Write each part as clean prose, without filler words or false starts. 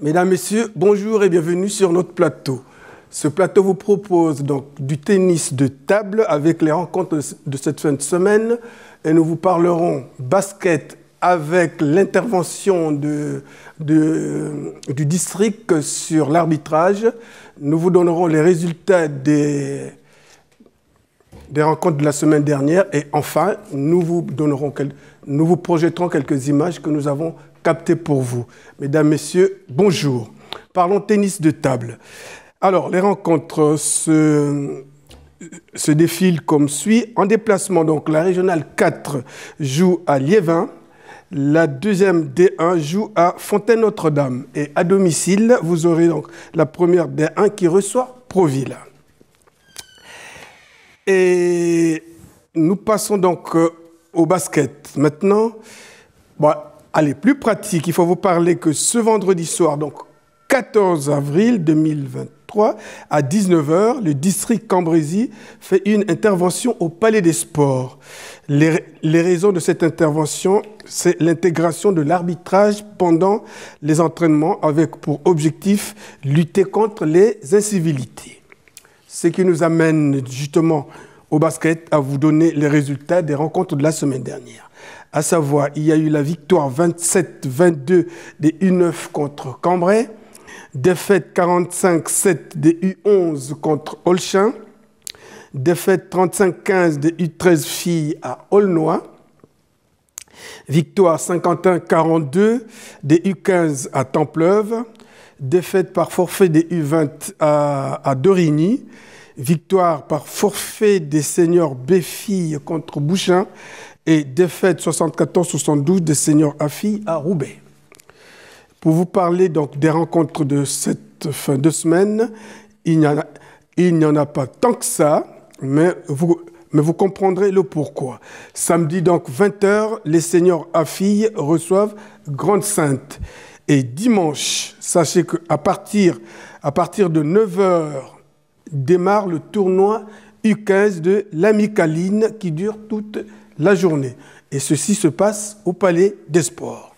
Mesdames, Messieurs, bonjour et bienvenue sur notre plateau. Ce plateau vous propose donc du tennis de table avec les rencontres de cette fin de semaine et nous vous parlerons basket avec l'intervention du district sur l'arbitrage. Nous vous donnerons les résultats des rencontres de la semaine dernière et enfin, nous vous projetterons quelques images que nous avons captées pour vous. Mesdames, Messieurs, bonjour. Parlons tennis de table. Alors, les rencontres se défilent comme suit. En déplacement, donc, la régionale 4 joue à Liévin. La deuxième D1 joue à Fontaine-Notre-Dame. Et à domicile, vous aurez donc la première D1 qui reçoit Proville. Et nous passons donc au basket. Maintenant, bon, allez, plus pratique, il faut vous parler que ce vendredi soir, donc 14 avril 2023, à 19 h, le district Cambrésis fait une intervention au Palais des Sports. Les raisons de cette intervention, c'est l'intégration de l'arbitrage pendant les entraînements avec pour objectif lutter contre les incivilités. Ce qui nous amène justement au basket à vous donner les résultats des rencontres de la semaine dernière. À savoir, il y a eu la victoire 27-22 des U9 contre Cambrai, défaite 45-7 des U11 contre Olchin, défaite 35-15 des U13 filles à Aulnois, victoire 51-42 des U15 à Templeuve, défaite par forfait des U20 à Dorigny, victoire par forfait des seniors B-filles contre Bouchain et défaite 74-72 des seniors A-filles à Roubaix. Pour vous parler donc des rencontres de cette fin de semaine, il n'y en a pas tant que ça, mais vous comprendrez le pourquoi. Samedi donc 20 h, les seniors A-filles reçoivent Grande-Sainte. Et dimanche, sachez qu'à partir de 9 h, démarre le tournoi U15 de l'Amicaline qui dure toute la journée. Et ceci se passe au Palais des Sports.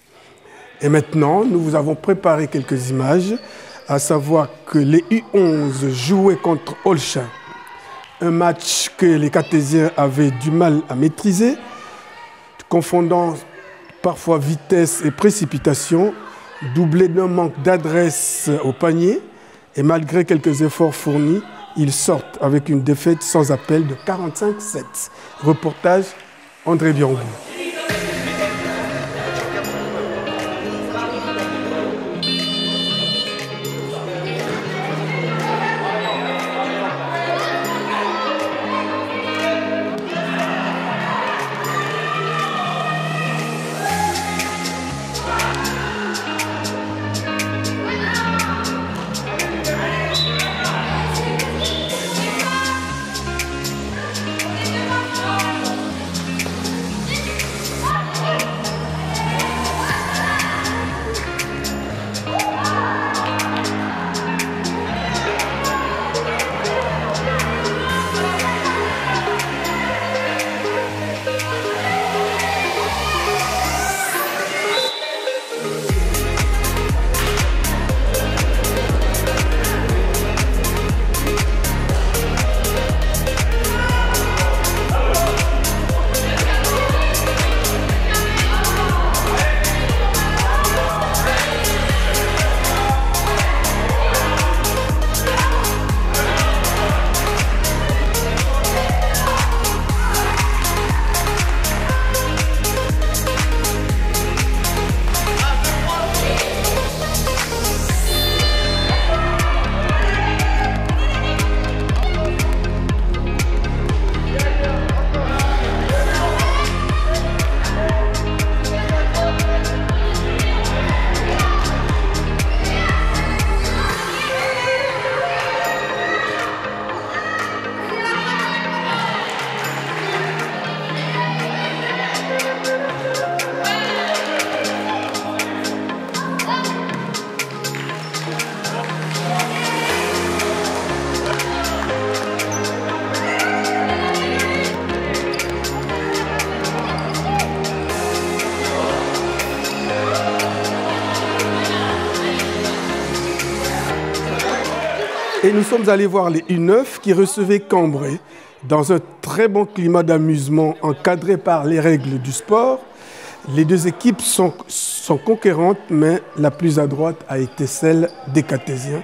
Et maintenant, nous vous avons préparé quelques images, à savoir que les U11 jouaient contre Olchin. Un match que les Cartésiens avaient du mal à maîtriser, confondant parfois vitesse et précipitation, doublé d'un manque d'adresse au panier. Et malgré quelques efforts fournis, ils sortent avec une défaite sans appel de 45-7. Reportage André Biangou. Et nous sommes allés voir les U9 qui recevaient Cambrai dans un très bon climat d'amusement encadré par les règles du sport. Les deux équipes sont conquérantes, mais la plus à droite a été celle des Cartésiens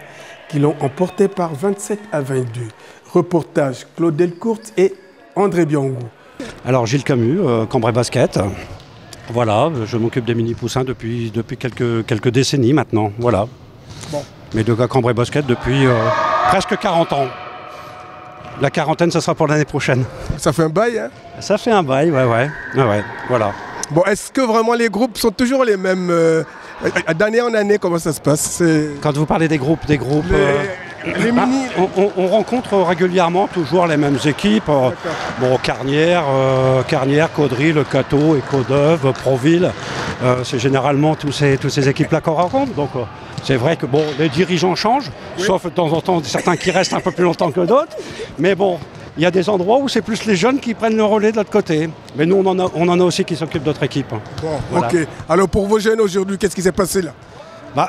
qui l'ont emporté par 27 à 22. Reportage Claude Delcourt et André Biangou. Alors Gilles Camus, Cambrai Basket. Voilà, je m'occupe des mini-poussins depuis quelques décennies maintenant. Voilà. Bon. Mes deux gars Cambrai Basket depuis presque 40 ans. La quarantaine, ça sera pour l'année prochaine. Ça fait un bail, hein? Ça fait un bail, ouais, voilà. Bon, est-ce que vraiment les groupes sont toujours les mêmes d'année en année, comment ça se passe? Quand vous parlez des groupes... Les mini... on rencontre régulièrement toujours les mêmes équipes. Bon, Carnières, Caudry, Le Cateau, Écodeuve, Proville. C'est généralement toutes ces équipes-là qu'on rencontre. Donc, c'est vrai que bon, les dirigeants changent, oui. Sauf de temps en temps certains qui restent un peu plus longtemps que d'autres. Mais bon, il y a des endroits où c'est plus les jeunes qui prennent le relais de l'autre côté. Mais nous, on en a aussi qui s'occupent d'autres équipes. Bon, voilà. Ok. Alors pour vos jeunes aujourd'hui, qu'est-ce qui s'est passé là?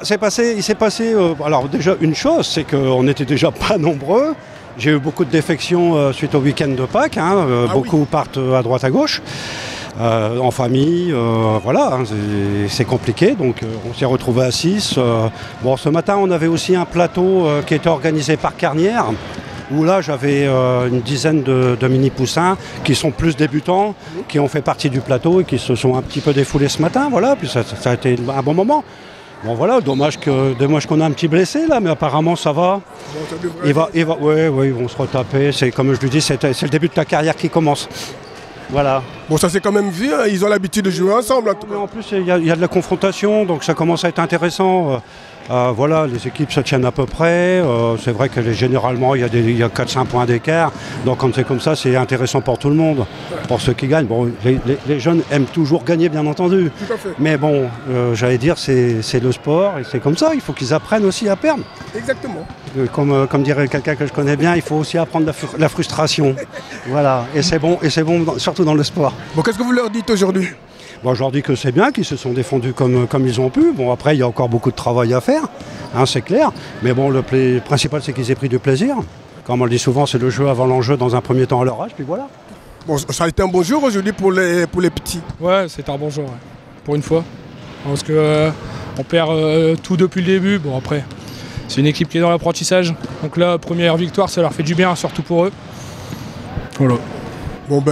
Il s'est passé alors déjà une chose, c'est qu'on n'était déjà pas nombreux. J'ai eu beaucoup de défections suite au week-end de Pâques. Beaucoup partent à droite à gauche. En famille, voilà, hein, c'est compliqué, donc on s'est retrouvés à 6. Bon, ce matin, on avait aussi un plateau qui était organisé par Carnières, où là, j'avais une dizaine de mini-poussins qui sont plus débutants, qui ont fait partie du plateau et qui se sont un petit peu défoulés ce matin, voilà, puis ça a été un bon moment. Bon voilà, dommage qu'on a un petit blessé là, mais apparemment ça va. Bon, ils vont se retaper, c'est comme je lui dis, c'est le début de ta carrière qui commence. Voilà. Bon, ça s'est quand même vu, hein. Ils ont l'habitude de jouer ensemble. En tout cas. Mais en plus, il y a de la confrontation, donc ça commence à être intéressant. Voilà, les équipes se tiennent à peu près. C'est vrai que généralement, il y a 4-5 points d'écart. Donc quand c'est comme ça, c'est intéressant pour tout le monde, pour ceux qui gagnent. Bon, les jeunes aiment toujours gagner, bien entendu. Tout à fait. Mais bon, j'allais dire, c'est le sport et c'est comme ça. Il faut qu'ils apprennent aussi à perdre. Exactement. Comme dirait quelqu'un que je connais bien, il faut aussi apprendre la frustration. Voilà, et c'est bon, surtout dans le sport. Bon, qu'est-ce que vous leur dites aujourd'hui? Bon, je leur dis que c'est bien, qu'ils se sont défendus comme ils ont pu. Bon, après, il y a encore beaucoup de travail à faire, hein, c'est clair. Mais bon, le principal, c'est qu'ils aient pris du plaisir. Comme on le dit souvent, c'est le jeu avant l'enjeu dans un premier temps à leur âge, puis voilà. Bon, ça a été un bon jour aujourd'hui pour les petits. Ouais, c'était un bon jour, ouais. Pour une fois. Parce que on perd tout depuis le début. Bon, après, c'est une équipe qui est dans l'apprentissage. Donc là, première victoire, ça leur fait du bien, surtout pour eux. Voilà. Bon,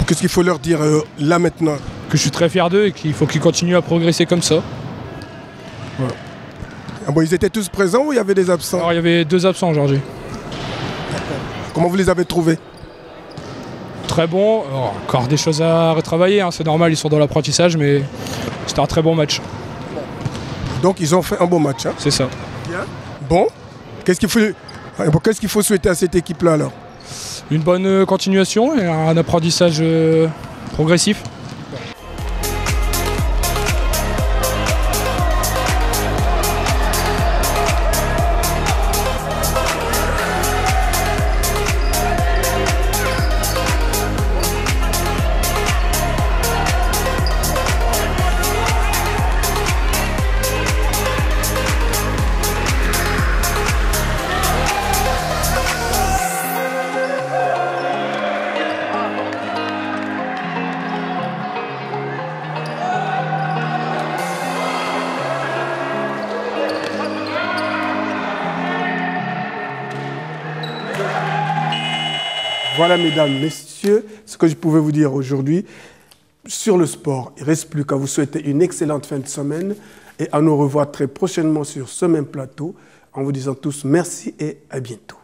qu'est-ce qu'il faut leur dire là maintenant? Que je suis très fier d'eux et qu'il faut qu'ils continuent à progresser comme ça. Voilà. Ah bon, ils étaient tous présents ou il y avait des absents? Alors il y avait 2 absents aujourd'hui. Comment vous les avez trouvés? Très bon, alors, encore des choses à retravailler, hein. C'est normal, ils sont dans l'apprentissage, mais c'était un très bon match. Donc ils ont fait un bon match, hein? C'est ça. Bien. Bon, qu'est-ce qu'il faut souhaiter à cette équipe-là alors? Une bonne continuation et un apprentissage progressif. Voilà, mesdames, messieurs, ce que je pouvais vous dire aujourd'hui sur le sport. Il ne reste plus qu'à vous souhaiter une excellente fin de semaine et à nous revoir très prochainement sur ce même plateau en vous disant tous merci et à bientôt.